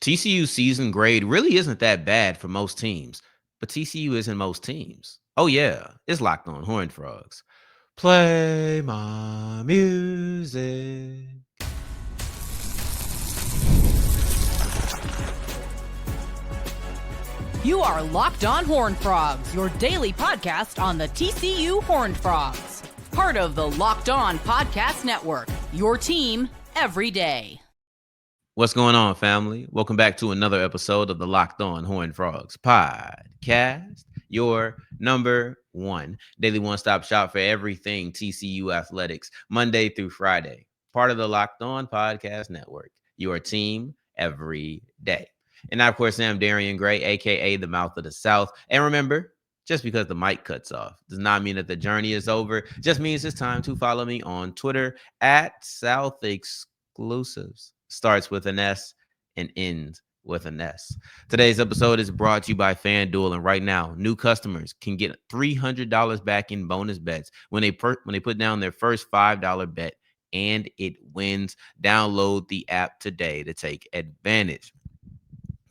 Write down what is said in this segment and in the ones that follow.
TCU's season grade really isn't that bad for most teams, but TCU isn't most teams. Oh, yeah, it's Locked On Horned Frogs. Play my music. You are Locked On Horned Frogs, your daily podcast on the TCU Horned Frogs. Part of the Locked On Podcast Network, your team every day. What's going on, family? Welcome back to another episode of the Locked On Horned Frogs podcast, your number one daily one-stop shop for everything TCU athletics, Monday through Friday. Part of the Locked On Podcast Network, your team every day. And I, of course, am Darrion Gray, a.k.a. the Mouth of the South. And remember, just because the mic cuts off does not mean that the journey is over. Just means it's time to follow me on Twitter at South Exclusives. Starts with an S and ends with an S. Today's episode is brought to you by FanDuel, and right now, new customers can get $300 back in bonus bets when they put down their first $5 bet, and it wins. Download the app today to take advantage.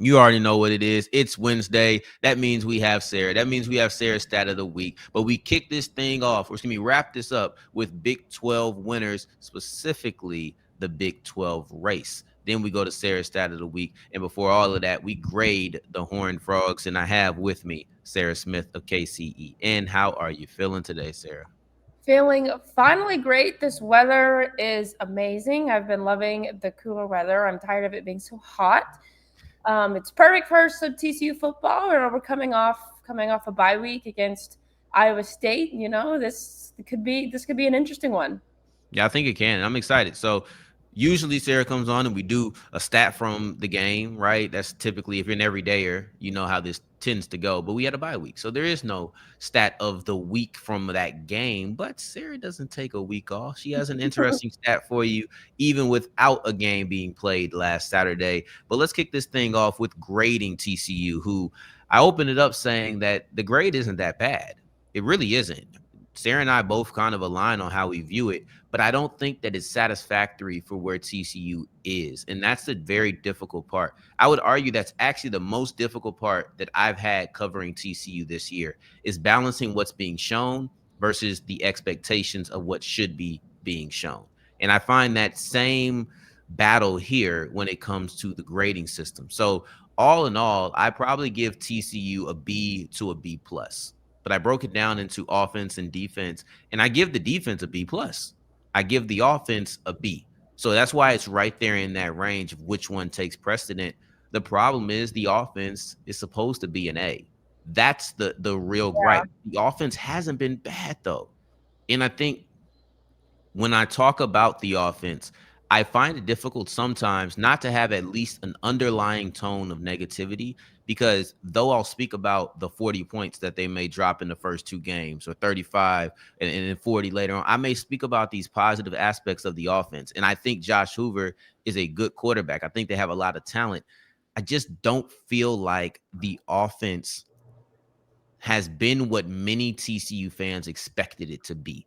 You already know what it is. It's Wednesday. That means we have Sarah. That means we have Sarah's stat of the week. But we kick this thing off, or excuse me, wrap this up with Big 12 winners, specifically the Big 12 race. Then we go to Sarah's stat of the week. And before all of that, we grade the Horned Frogs. And I have with me Sarah Smith of KCE. And how are you feeling today, Sarah? Feeling finally great. This weather is amazing. I've been loving the cooler weather. I'm tired of it being so hot. It's perfect for some TCU football. We're coming off a bye week against Iowa State. You know, this could be an interesting one. Yeah, I think it can. I'm excited. So usually Sarah comes on and we do a stat from the game, right? That's typically, if you're an everydayer, you know how this tends to go. But we had a bye week. So there is no stat of the week from that game. But Sarah doesn't take a week off. She has an interesting stat for you, even without a game being played last Saturday. But let's kick this thing off with grading TCU, who I opened it up saying that the grade isn't that bad. It really isn't. Sarah and I both kind of align on how we view it, but I don't think that it's satisfactory for where TCU is. And that's the very difficult part. I would argue that's actually the most difficult part that I've had covering TCU this year, is balancing what's being shown versus the expectations of what should be being shown. And I find that same battle here when it comes to the grading system. So all in all, I probably give TCU a B to a B plus. But I broke it down into offense and defense, and I give the defense a B plus. I give the offense a B. So that's why it's right there in that range of which one takes precedent. The problem is the offense is supposed to be an A. That's the real gripe. The offense hasn't been bad though. And I think when I talk about the offense, I find it difficult sometimes not to have at least an underlying tone of negativity, because though I'll speak about the 40 points that they may drop in the first two games, or 35 and then 40 later on, I may speak about these positive aspects of the offense. And I think Josh Hoover is a good quarterback. I think they have a lot of talent. I just don't feel like the offense has been what many TCU fans expected it to be.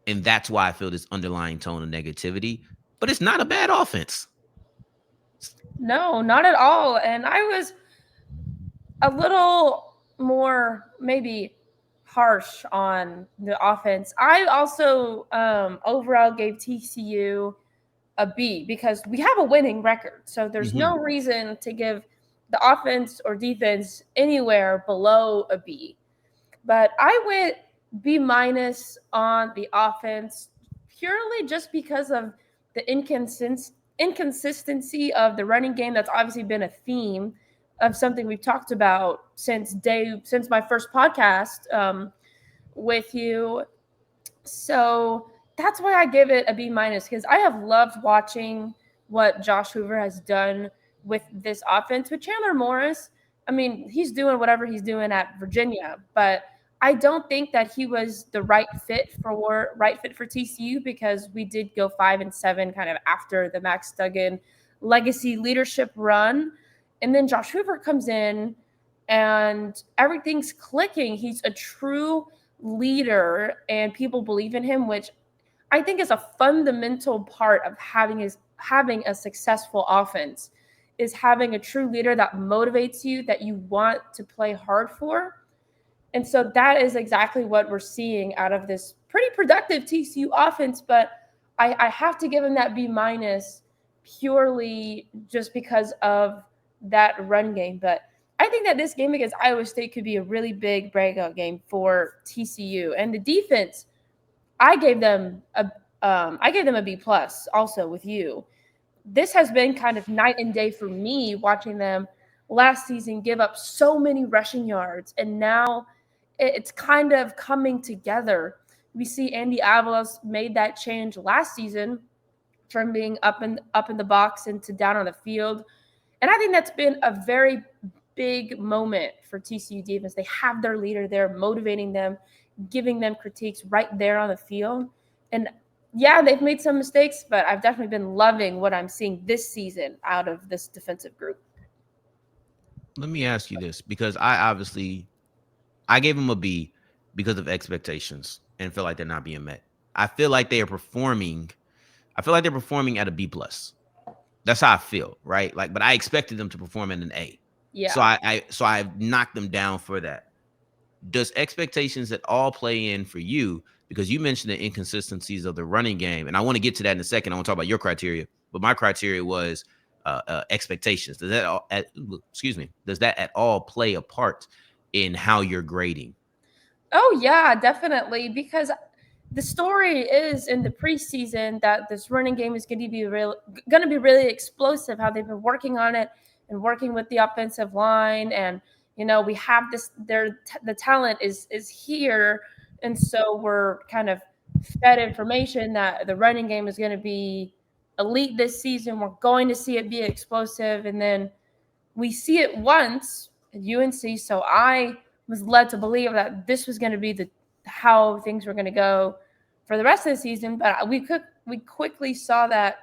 And that's why I feel this underlying tone of negativity. But it's not a bad offense. No, not at all. And I was a little more maybe harsh on the offense. I also overall gave TCU a B because we have a winning record. So there's no reason to give the offense or defense anywhere below a B. But I went B minus on the offense purely just because of the inconsistency of the running game. That's obviously been a theme of something we've talked about since my first podcast with you. So that's why I give it a B minus, because I have loved watching what Josh Hoover has done with this offense. With Chandler Morris, I mean, he's doing whatever he's doing at Virginia, but I don't think that he was the right fit for TCU, because we did go 5-7 kind of after the Max Duggan legacy leadership run. And then Josh Hoover comes in and everything's clicking. He's a true leader and people believe in him, which I think is a fundamental part of having a successful offense. is having a true leader that motivates you, that you want to play hard for. And so that is exactly what we're seeing out of this pretty productive TCU offense. But I have to give him that B minus purely just because of that run game. But I think that this game against Iowa State could be a really big breakout game for TCU. And the defense, I gave them a B plus also with you. This has been kind of night and day for me watching them last season give up so many rushing yards, and now it's kind of coming together. We see Andy Avalos made that change last season from being up in the box into down on the field. And I think that's been a very big moment for TCU defense. They have their leader there motivating them, giving them critiques right there on the field. And yeah, they've made some mistakes, but I've definitely been loving what I'm seeing this season out of this defensive group. Let me ask you this, because I gave them a B because of expectations and feel like they're not being met. I feel like they're performing at a B plus. That's how I feel, right? Like, but I expected them to perform at an A. Yeah. So I knocked them down for that. Does expectations at all play in for you? Because you mentioned the inconsistencies of the running game, and I want to get to that in a second. I want to talk about your criteria, but my criteria was expectations. Does that at all play a part in how you're grading? Oh yeah, definitely. Because the story is in the preseason that this running game is going to be really explosive. How they've been working on it and working with the offensive line, and we have this. The talent is here, and so we're kind of fed information that the running game is going to be elite this season. We're going to see it be explosive, and then we see it once at UNC. So I was led to believe that this was going to be how things were going to go for the rest of the season. But we quickly saw that,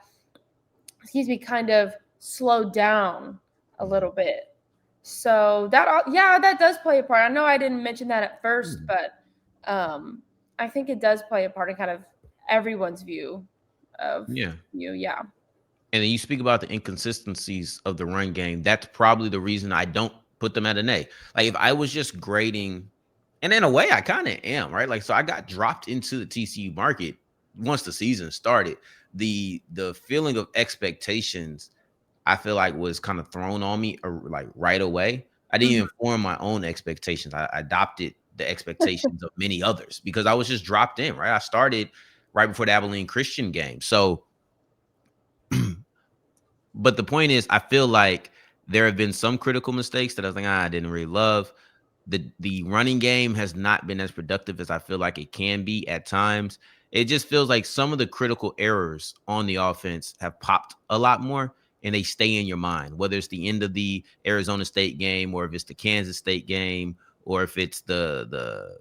kind of slow down a little bit. So that does play a part. I know I didn't mention that at first, but I think it does play a part in kind of everyone's view of you. Yeah. And then you speak about the inconsistencies of the run game. That's probably the reason I don't put them at an A. Like, if I was just grading, and in a way I kind of am, right? Like, so I got dropped into the TCU market once the season started. The feeling of expectations, I feel like, was kind of thrown on me like right away. I didn't even form my own expectations. I adopted the expectations of many others because I was just dropped in, right? I started right before the Abilene Christian game. So, but the point is, I feel like there have been some critical mistakes that I was like, I didn't really love. The running game has not been as productive as I feel like it can be at times. It just feels like some of the critical errors on the offense have popped a lot more, and they stay in your mind, whether it's the end of the Arizona State game, or if it's the Kansas State game, or if it's the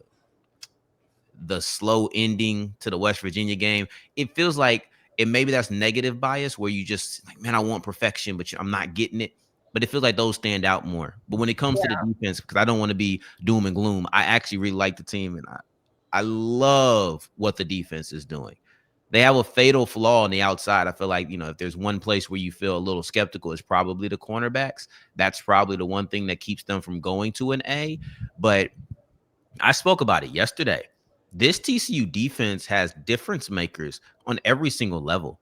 slow ending to the West Virginia game. It feels like, and maybe that's negative bias, where you just like, man, I want perfection, but I'm not getting it. But it feels like those stand out more. But when it comes to the defense, because I don't want to be doom and gloom, I actually really like the team, and I love what the defense is doing. They have a fatal flaw on the outside. I feel like, if there's one place where you feel a little skeptical, it's probably the cornerbacks. That's probably the one thing that keeps them from going to an A. But I spoke about it yesterday. This TCU defense has difference makers on every single level.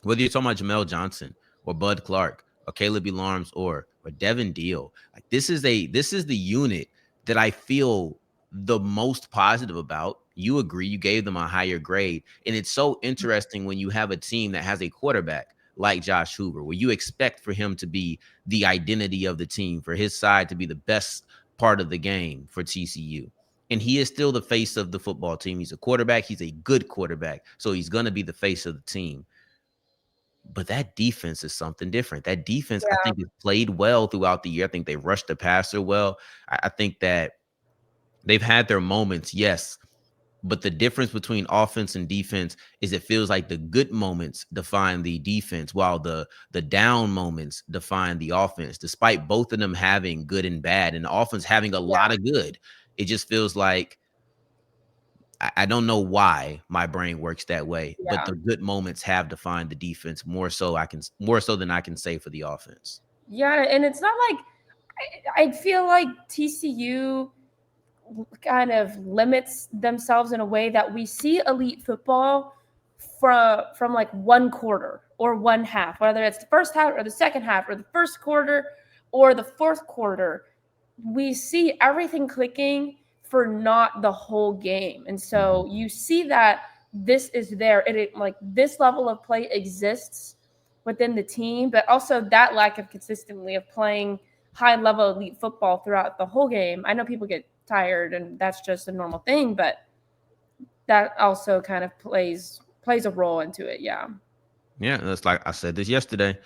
Whether you're talking about Jamel Johnson or Bud Clark or Caleb Elarms or Devin Deal, like this is the unit that I feel the most positive about. You agree, you gave them a higher grade. And it's so interesting when you have a team that has a quarterback like Josh Hoover, where you expect for him to be the identity of the team, for his side to be the best part of the game for TCU. And he is still the face of the football team. He's a quarterback. He's a good quarterback. So he's going to be the face of the team. But that defense is something different. That defense, I think, has played well throughout the year. I think they rushed the passer well. I think that they've had their moments, yes. But the difference between offense and defense is it feels like the good moments define the defense, while the down moments define the offense, despite both of them having good and bad, and the offense having a lot of good. It just feels like I don't know why my brain works that way, but Yeah. the good moments have defined the defense more so than I can say for the offense. Yeah, and it's not like I feel like TCU kind of limits themselves in a way that we see elite football from like one quarter or one half, whether it's the first half or the second half or the first quarter or the fourth quarter. We see everything clicking for not the whole game. And so you see that this is there. Like this level of play exists within the team, but also that lack of consistency of playing high level elite football throughout the whole game. I know people get tired and that's just a normal thing, but that also kind of plays a role into it. Yeah. Yeah, that's like I said this yesterday.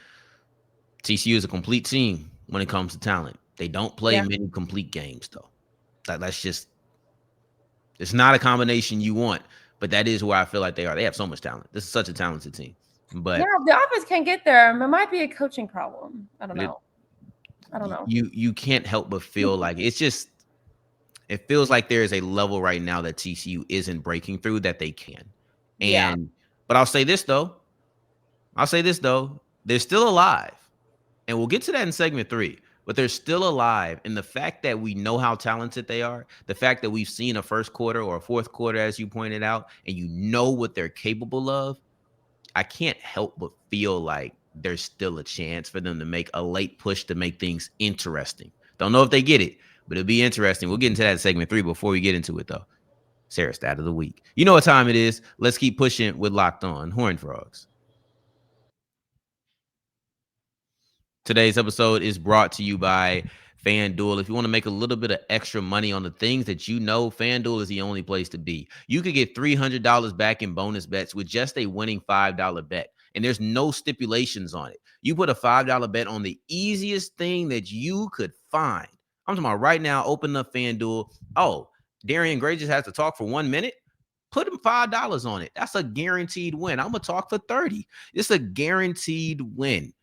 TCU is a complete team when it comes to talent. They don't play Yeah. many complete games though. That's just it's not a combination you want, but that is where I feel like they are. They have so much talent. This is such a talented team. Yeah, But the offense can't get there. It might be a coaching problem. I don't it, know. I don't know. you can't help but feel like it feels like there is a level right now that TCU isn't breaking through that they can. Yeah. But I'll say this though. They're still alive. And we'll get to that in segment 3. But they're still alive. And the fact that we know how talented they are, the fact that we've seen a first quarter or a fourth quarter, as you pointed out, and you know what they're capable of, I can't help but feel like there's still a chance for them to make a late push to make things interesting. Don't know if they get it, but it'll be interesting. We'll get into that in segment 3 before we get into it, though. Sarah's stat of the week. You know what time it is. Let's keep pushing with Locked On Horned Frogs. Today's episode is brought to you by FanDuel. If you want to make a little bit of extra money on the things that you know, FanDuel is the only place to be. You could get $300 back in bonus bets with just a winning $5 bet, and there's no stipulations on it. You put a $5 bet on the easiest thing that you could find. I'm talking about right now, open up FanDuel. Oh, Darrion Gray just has to talk for 1 minute. Put him $5 on it. That's a guaranteed win. I'm going to talk for 30. It's a guaranteed win.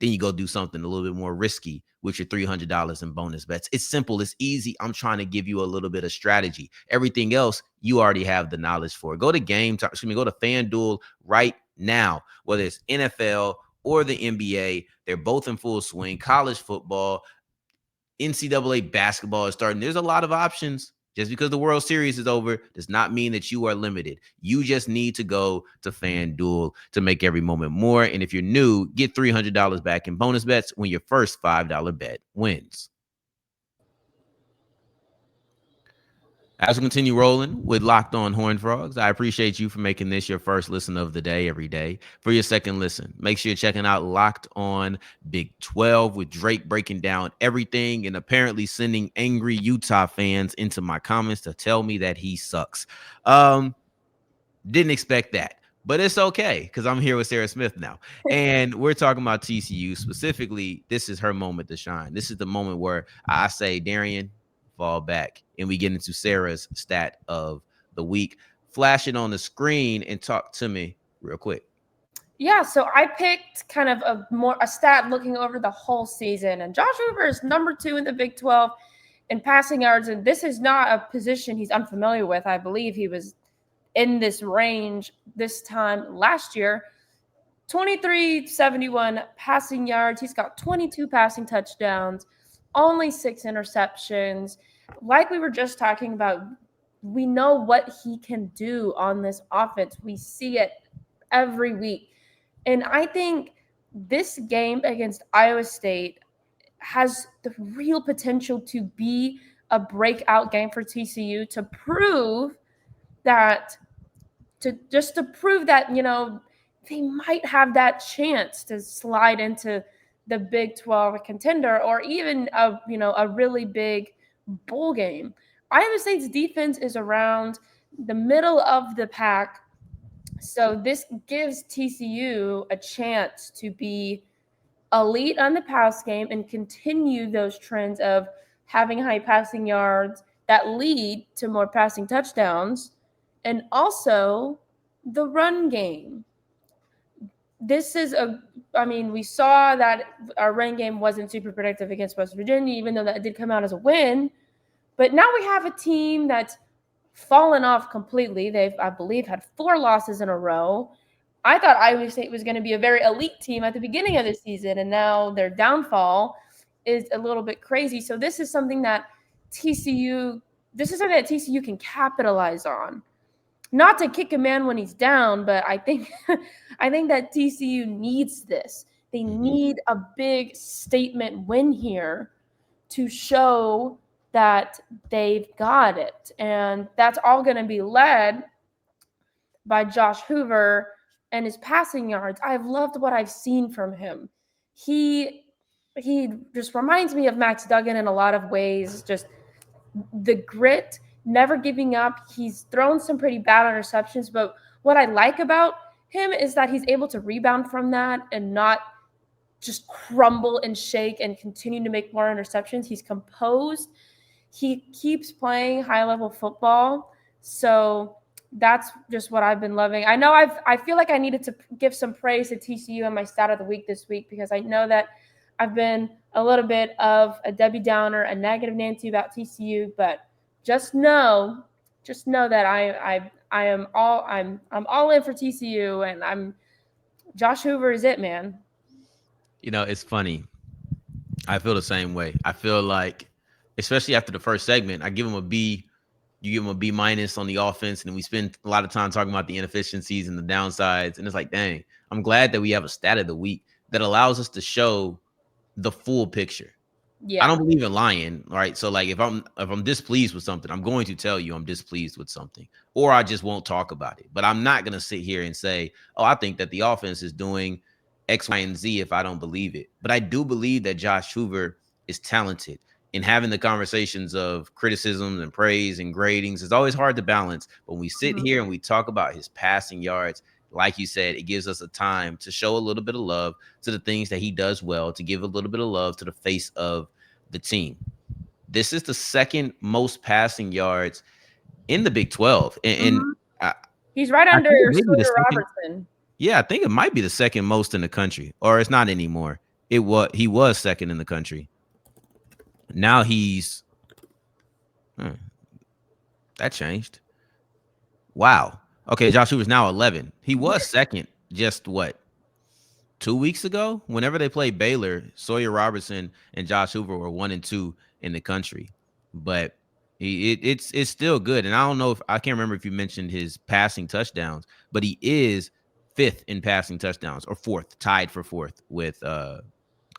Then you go do something a little bit more risky with your $300 in bonus bets. It's simple. It's easy. I'm trying to give you a little bit of strategy. Everything else, you already have the knowledge for. Go to go to FanDuel right now, whether it's NFL or the NBA. They're both in full swing. College football, NCAA basketball is starting. There's a lot of options. Just because the World Series is over does not mean that you are limited. You just need to go to FanDuel to make every moment more. And if you're new, get $300 back in bonus bets when your first $5 bet wins. As we continue rolling with Locked On Horned Frogs, I appreciate you for making this your first listen of the day every day. For your second listen, make sure you're checking out Locked On Big 12 with Drake breaking down everything and apparently sending angry Utah fans into my comments to tell me that he sucks. Didn't expect that, but it's okay because I'm here with Sarah Smith now. And we're talking about TCU specifically. This is her moment to shine. This is the moment where I say, Darrion, fall back, and we get into Sarah's stat of the week. Flash it on the screen and talk to me real quick. Yeah, so I picked kind of a stat looking over the whole season, and Josh Hoover is number 2 in the Big 12 in passing yards, and this is not a position he's unfamiliar with. I believe he was in this range this time last year. 2371 passing yards. He's got 22 passing touchdowns, only 6 interceptions. Like we were just talking about, we know what he can do on this offense. We see it every week. And I think this game against Iowa State has the real potential to be a breakout game for TCU to prove that, you know, they might have that chance to slide into the Big 12 contender or even a really big bowl game. Iowa State's defense is around the middle of the pack. So this gives TCU a chance to be elite on the pass game and continue those trends of having high passing yards that lead to more passing touchdowns, and also the run game. We saw that our run game wasn't super productive against West Virginia, even though that did come out as a win. But now we have a team that's fallen off completely. They've, I believe, had 4 losses in a row. I thought Iowa State was going to be a very elite team at the beginning of the season, and now their downfall is a little bit crazy. So this is something that TCU can capitalize on. Not to kick a man when he's down, but I think I think that TCU needs this. They need a big statement win here to show that they've got it. And that's all going to be led by Josh Hoover and his passing yards. I've loved what I've seen from him. He just reminds me of Max Duggan in a lot of ways, just the grit, never giving up. He's thrown some pretty bad interceptions, but what I like about him is that he's able to rebound from that and not just crumble and shake and continue to make more interceptions. He's composed. He keeps playing high-level football. So that's just what I've been loving. I know I feel like I needed to give some praise to TCU in my stat of the week this week, because I know that I've been a little bit of a Debbie Downer, a negative Nancy about TCU, but just know that I'm all in for TCU, and Josh Hoover is it, man. It's funny. I feel the same way. I feel like, especially after the first segment, I give him a B. You give him a B minus on the offense, and we spend a lot of time talking about the inefficiencies and the downsides. And it's like, dang, I'm glad that we have a stat of the week that allows us to show the full picture. Yeah. I don't believe in lying, right? So like if I'm displeased with something, I'm going to tell you I'm displeased with something, or I just won't talk about it. But I'm not going to sit here and say, "Oh, I think that the offense is doing X, Y, and Z" if I don't believe it. But I do believe that Josh Hoover is talented. In having the conversations of criticisms and praise and gradings, it's always hard to balance. But when we sit here and we talk about his passing yards, like you said, it gives us a time to show a little bit of love to the things that he does well, to give a little bit of love to the face of the team. This is the second most passing yards in the Big 12. And he's right under Sawyer Robertson. Yeah, I think it might be the second most in the country, or it's not anymore. He was second in the country. Now he's that changed. Wow. Okay, Josh Hoover's now 11. He was second just 2 weeks ago? Whenever they played Baylor, Sawyer Robertson and Josh Hoover were 1 and 2 in the country. But it's still good. And I don't know if I can't remember if you mentioned his passing touchdowns, but he is 5th in passing touchdowns, or 4th, tied for 4th with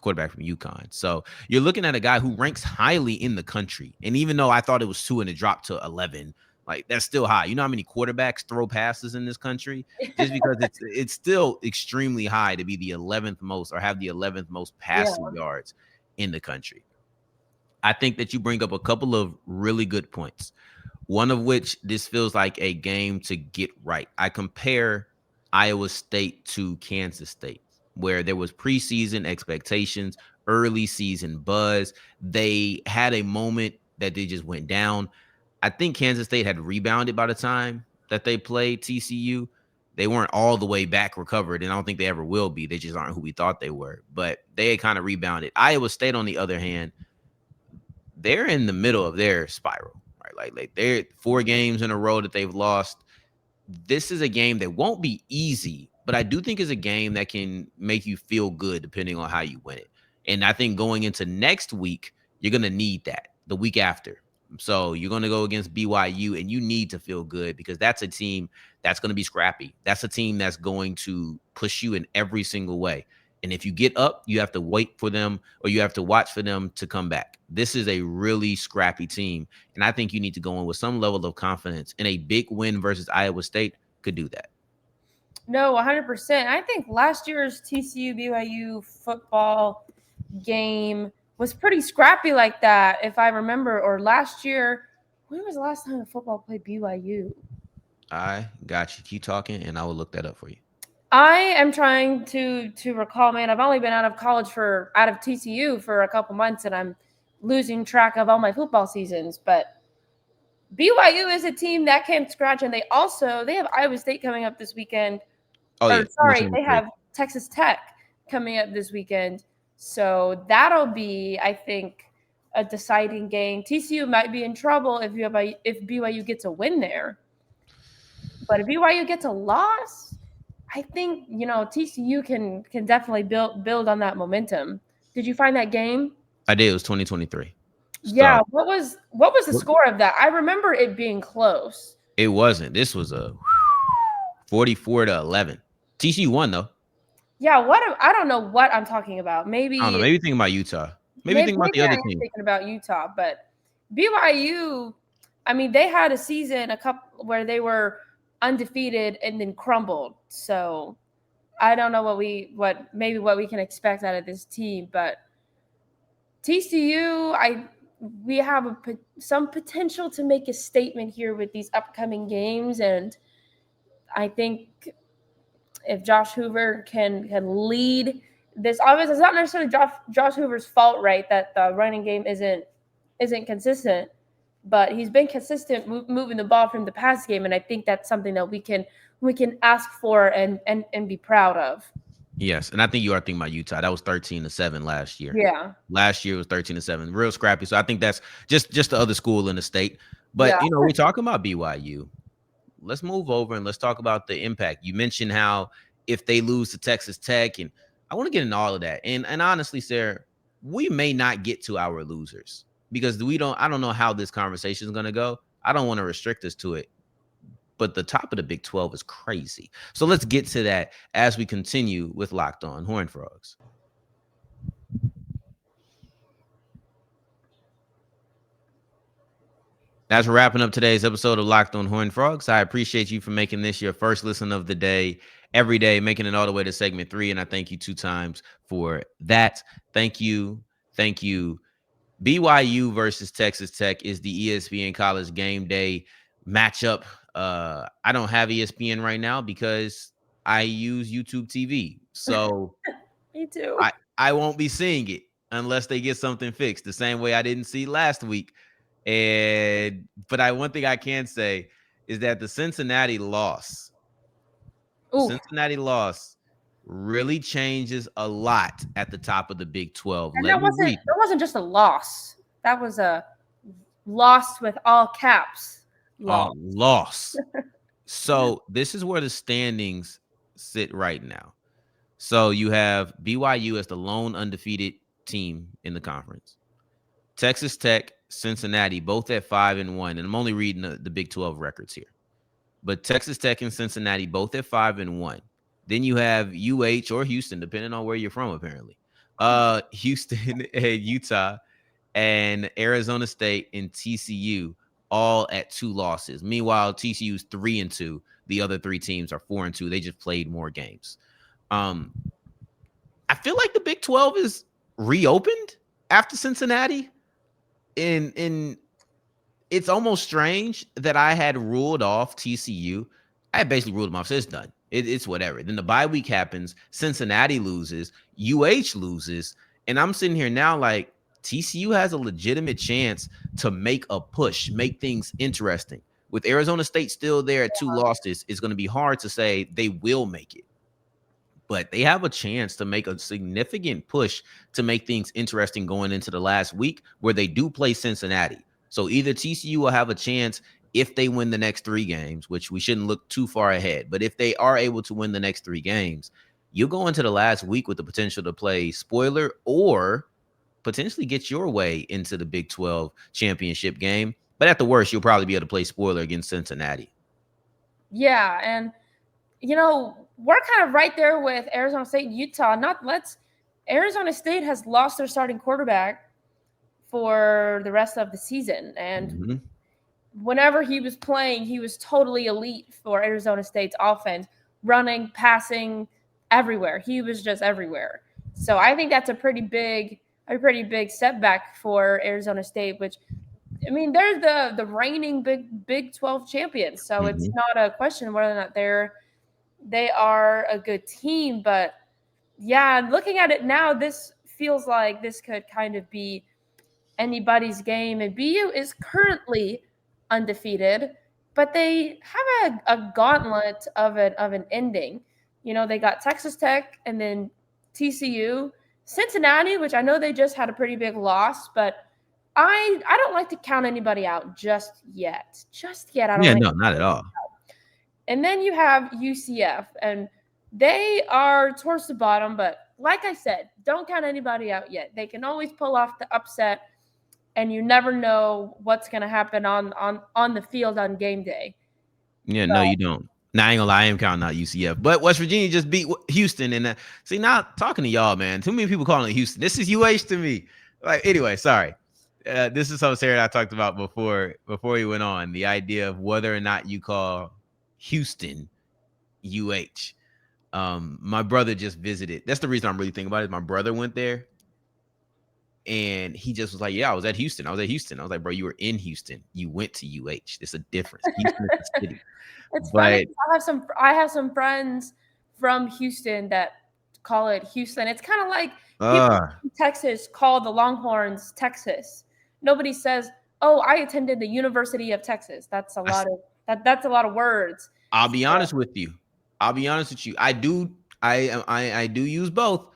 quarterback from UConn. So you're looking at a guy who ranks highly in the country. And even though I thought it was 2 and it dropped to 11, like that's still high. You know how many quarterbacks throw passes in this country? Just because it's still extremely high to be the 11th most, or have the 11th most passing yards in the country. I think that you bring up a couple of really good points. One of which, this feels like a game to get right. I compare Iowa State to Kansas State, where there was preseason expectations, early season buzz. They had a moment that they just went down. I think Kansas State had rebounded by the time that they played TCU. They weren't all the way back recovered, and I don't think they ever will be. They just aren't who we thought they were, but they had kind of rebounded. Iowa State, on the other hand, they're in the middle of their spiral, right? Like they're 4 games in a row that they've lost. This is a game that won't be easy, but I do think is a game that can make you feel good depending on how you win it. And I think going into next week, you're going to need that the week after. So you're going to go against BYU, and you need to feel good, because that's a team that's going to be scrappy. That's a team that's going to push you in every single way. And if you get up, you have to wait for them, or you have to watch for them to come back. This is a really scrappy team. And I think you need to go in with some level of confidence, and a big win versus Iowa State could do that. No, 100%. I think last year's TCU BYU football game was pretty scrappy like that, if I remember. Or last year, when was the last time the football played BYU? I got you. Keep talking, and I will look that up for you. I am trying to recall, man. I've only been out of TCU for a couple months, and I'm losing track of all my football seasons. But BYU is a team that came scratch, and they have Iowa State coming up this weekend. They have Texas Tech coming up this weekend. So that'll be, I think, a deciding game. TCU might be in trouble if BYU gets a win there. But if BYU gets a loss, I think, TCU can definitely build on that momentum. Did you find that game? I did. It was 2023. Yeah. So What was the score of that? I remember it being close. it wasn't. This was a 44-11. TCU won though. Yeah. I don't know what I'm talking about. I don't know. Maybe think about Utah. Maybe think about the I other am team. thinking about Utah, but BYU, I mean, they had a season where they were undefeated and then crumbled. So I don't know what we can expect out of this team, but TCU, we have some potential to make a statement here with these upcoming games, and I think if Josh Hoover can lead this, obviously it's not necessarily Josh Hoover's fault, right, that the running game isn't consistent, but he's been consistent moving the ball from the pass game, and I think that's something that we can ask for and be proud of. Yes, and I think you are thinking about Utah. That was 13-7 last year. Yeah. Last year was 13-7, real scrappy. So I think that's just the other school in the state. But Yeah. we're talking about BYU. Let's move over and let's talk about the impact. You mentioned how if they lose to Texas Tech, and I want to get into all of that. And honestly, Sarah, we may not get to our losers because I don't know how this conversation is going to go. I don't want to restrict us to it. But the top of the Big 12 is crazy. So let's get to that as we continue with Locked On Horned Frogs. As we're wrapping up today's episode of Locked On Horned Frogs, I appreciate you for making this your first listen of the day, every day, making it all the way to segment 3. And I thank you 2 times for that. Thank you. Thank you. BYU versus Texas Tech is the ESPN College Game Day matchup. I don't have ESPN right now because I use YouTube TV. So Me too. I won't be seeing it unless they get something fixed, the same way I didn't see last week. But one thing I can say is that the Cincinnati loss really changes a lot at the top of the Big 12. And that wasn't just a loss. That was a loss with all caps. Loss. So this is where the standings sit right now. So you have BYU as the lone undefeated team in the conference. Texas Tech, Cincinnati, both at 5-1. And I'm only reading the Big 12 records here. But Texas Tech and Cincinnati, both at 5-1. Then you have UH or Houston, depending on where you're from, apparently. Houston and Utah and Arizona State and TCU all at 2 losses. Meanwhile, TCU's 3-2. The other 3 teams are 4-2. They just played more games. I feel like the Big 12 is reopened after Cincinnati. And it's almost strange that I had ruled off TCU. I had basically ruled them off. So it's done. It's whatever. Then the bye week happens. Cincinnati loses. UH loses. And I'm sitting here now like TCU has a legitimate chance to make a push, make things interesting. With Arizona State still there at 2 losses, it's going to be hard to say they will make it. But they have a chance to make a significant push to make things interesting going into the last week where they do play Cincinnati. So either TCU will have a chance if they win the next 3 games, which we shouldn't look too far ahead. But if they are able to win the next 3 games, you'll go into the last week with the potential to play spoiler or potentially get your way into the Big 12 championship game. But at the worst, you'll probably be able to play spoiler against Cincinnati. Yeah, and we're kind of right there with Arizona State and Utah. Arizona State has lost their starting quarterback for the rest of the season. And whenever he was playing, he was totally elite for Arizona State's offense, running, passing, everywhere. He was just everywhere. So I think that's a pretty big setback for Arizona State, which, I mean, they're the reigning Big 12 champions. So it's not a question whether or not they are a good team. But yeah, looking at it now, this feels like this could kind of be anybody's game. And BU is currently undefeated, but they have a gauntlet of an ending. They got Texas Tech and then TCU, Cincinnati, which I know they just had a pretty big loss, but I don't like to count anybody out just yet. Just yet, I don't Yeah, like no, to not count at anybody all. out. And then you have UCF, and they are towards the bottom. But like I said, don't count anybody out yet. They can always pull off the upset, and you never know what's going to happen on the field on game day. Yeah, no, you don't. Now I ain't gonna lie, I am counting out UCF, but West Virginia just beat Houston, and see now talking to y'all, man. Too many people calling it Houston. This is UH to me. Like anyway, sorry. This is something Sarah and I talked about before we went on. The idea of whether or not you call Houston UH. My brother just visited. That's the reason I'm really thinking about it. My brother went there, and he just was like, "Yeah, I was at Houston. I was at Houston." I was like, "Bro, you were in Houston. You went to UH. There's a difference. Houston is a city." It's funny. But I have some friends from Houston that call it Houston. It's kind of like people in Texas call the Longhorns Texas. Nobody says, "Oh, I attended the University of Texas." That's a lot of that's a lot of words. I'll be honest with you. I'll be honest with you. I do use both,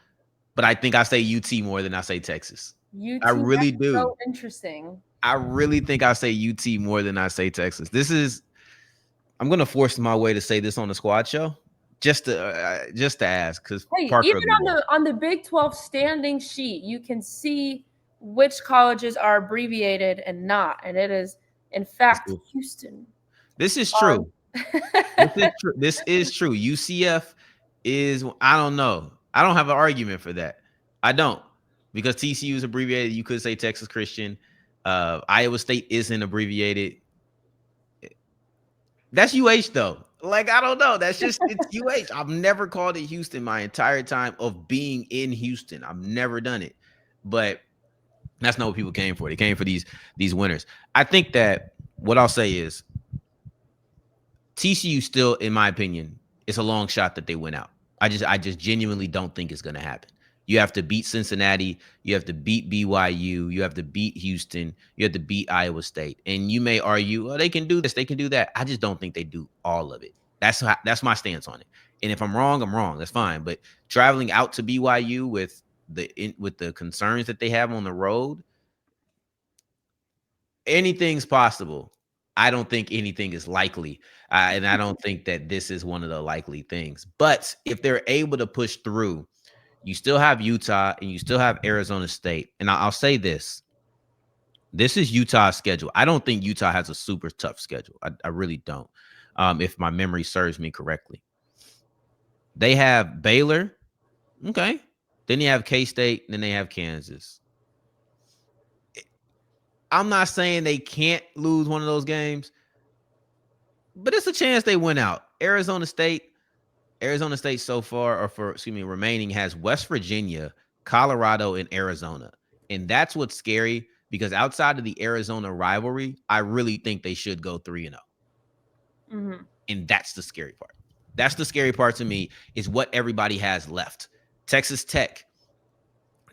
but I think I say UT more than I say Texas. UT, I really do. So interesting. I really think I say UT more than I say Texas. I'm gonna force my way to say this on the squad show, just to ask, because hey, even on the Big 12 standing sheet, you can see which colleges are abbreviated and not, and it is in fact Houston. This is true. This is true. UCF is, I don't know. I don't have an argument for that. I don't, because TCU is abbreviated. You could say Texas Christian. Iowa State isn't abbreviated. That's UH though. Like, I don't know. That's just, it's UH. I've never called it Houston my entire time of being in Houston. I've never done it. But that's not what people came for. They came for these winners. I think that what I'll say is TCU still, in my opinion, it's a long shot that they win out. I just genuinely don't think it's going to happen. You have to beat Cincinnati. You have to beat BYU. You have to beat Houston. You have to beat Iowa State. And you may argue, oh, they can do this, they can do that. I just don't think they do all of it. That's my stance on it. And if I'm wrong, I'm wrong. That's fine. But traveling out to BYU with the concerns that they have on the road, anything's possible. I don't think anything is likely. And I don't think that this is one of the likely things. But if they're able to push through, you still have Utah and you still have Arizona State. And I'll say this. This is Utah's schedule. I don't think Utah has a super tough schedule. I really don't, if my memory serves me correctly. They have Baylor. Okay. Then you have K-State. Then they have Kansas. I'm not saying they can't lose one of those games, but it's a chance they win out. Arizona State so far, remaining has West Virginia, Colorado, and Arizona. And that's what's scary, because outside of the Arizona rivalry, I really think they should go 3-0. Mm-hmm. And that's the scary part. That's the scary part to me, is what everybody has left. Texas Tech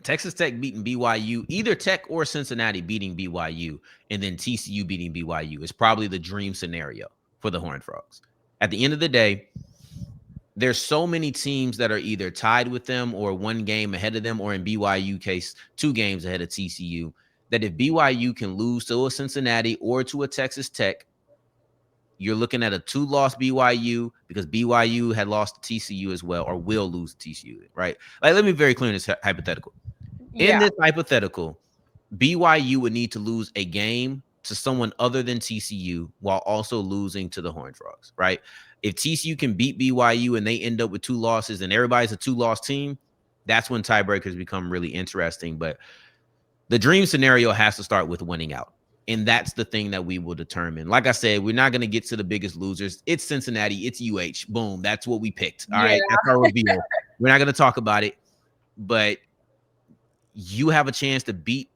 beating BYU, either Tech or Cincinnati beating BYU, and then TCU beating BYU is probably the dream scenario for the Horned Frogs. At the end of the day, there's so many teams that are either tied with them or one game ahead of them, or in BYU case, 2 games ahead of TCU, that if BYU can lose to a Cincinnati or to a Texas Tech, you're looking at a 2-loss BYU, because BYU had lost to TCU as well, or will lose to TCU, right? Like, let me be very clear in this hypothetical. Yeah. In this hypothetical, BYU would need to lose a game to someone other than TCU while also losing to the Horned Frogs, right? If TCU can beat BYU and they end up with 2 losses and everybody's a 2-loss team, that's when tiebreakers become really interesting. But the dream scenario has to start with winning out. And that's the thing that we will determine. Like I said, we're not going to get to the biggest losers. It's Cincinnati. It's UH. Boom. That's what we picked. All right. That's our reveal. We're not going to talk about it. But you have a chance to beat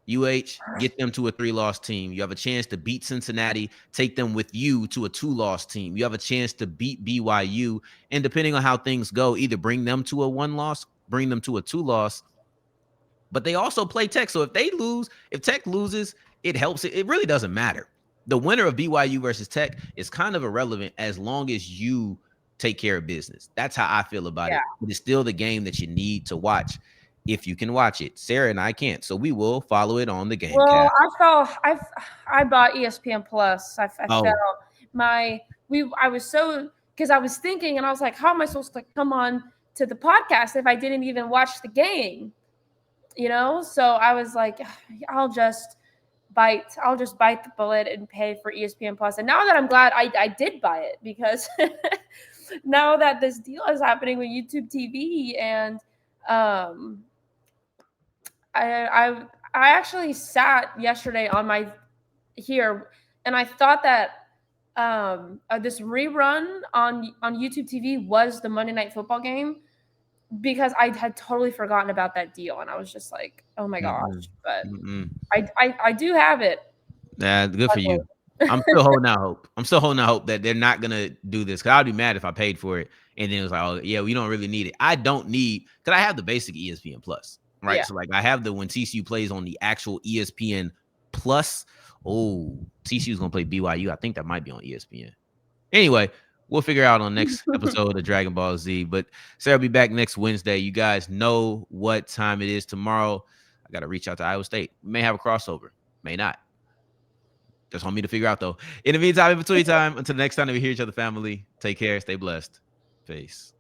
UH, get them to a 3-loss team. You have a chance to beat Cincinnati, take them with you to a 2-loss team. You have a chance to beat BYU. And depending on how things go, either bring them to a 1-loss, bring them to a 2-loss. But they also play Tech. So if Tech loses, it helps. It really doesn't matter. The winner of BYU versus Tech is kind of irrelevant as long as you take care of business. That's how I feel about it. But it's still the game that you need to watch. if you can watch it. Sarah and I can't, so we will follow it on the Well, Gamecast. I bought ESPN Plus. I felt Oh, I was so, because I was thinking, and I was like, how am I supposed to come on to the podcast if I didn't even watch the game? So I was like, I'll just bite the bullet and pay for ESPN Plus. And now that I'm glad I did buy it, because now that this deal is happening with YouTube TV, and I actually sat yesterday on my here, and I thought that this rerun on YouTube TV was the Monday Night Football game, because I had totally forgotten about that deal, and I was just like, oh my mm-mm, gosh. But mm-mm. I do have it. Nah, good for you. I'm still holding out hope. I'm still holding out hope that they're not gonna do this. Cause I'd be mad if I paid for it and then it was like, oh yeah, we don't really need it. I don't need, cause I have the basic ESPN Plus, right? Yeah. So like I have the when TCU plays on the actual ESPN Plus. Oh, TCU's gonna play BYU. I think that might be on ESPN. Anyway, we'll figure out on next episode of Dragon Ball Z. But Sarah will be back next Wednesday. You guys know what time it is tomorrow. I gotta reach out to Iowa State. We may have a crossover, may not. Just want me to figure out though. In the meantime, in between time, until the next time that we hear each other, family, take care, stay blessed. Peace.